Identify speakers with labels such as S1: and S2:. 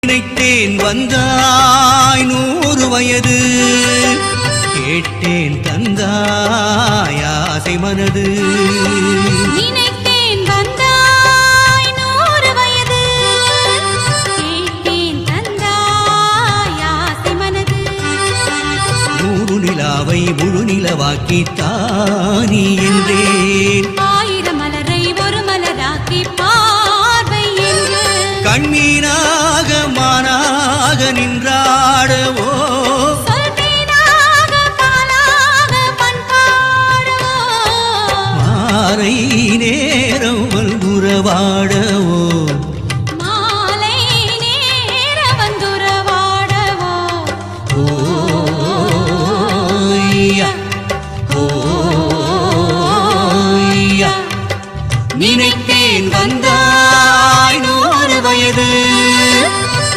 S1: நினைத்தேன் வந்தாய் 100 வயது, கேட்டேன் தந்தாய் ஆசை மனது.
S2: நினைத்தேன் வந்தாய் 100 வயது, கேட்டேன் தந்தாய் ஆசை மனது.
S1: 100 நிலாவை முழு நிலவாக்கி தானி என்றேன்,
S2: 1000 மலரை ஒரு மலராக்கி பார்வை என்று.
S1: கண்மீனாக மானாக நின்றாடவோ,
S2: சொல்தேனாக பாலாக பண்பாடவோ,
S1: மாலை நேரம் உறவாட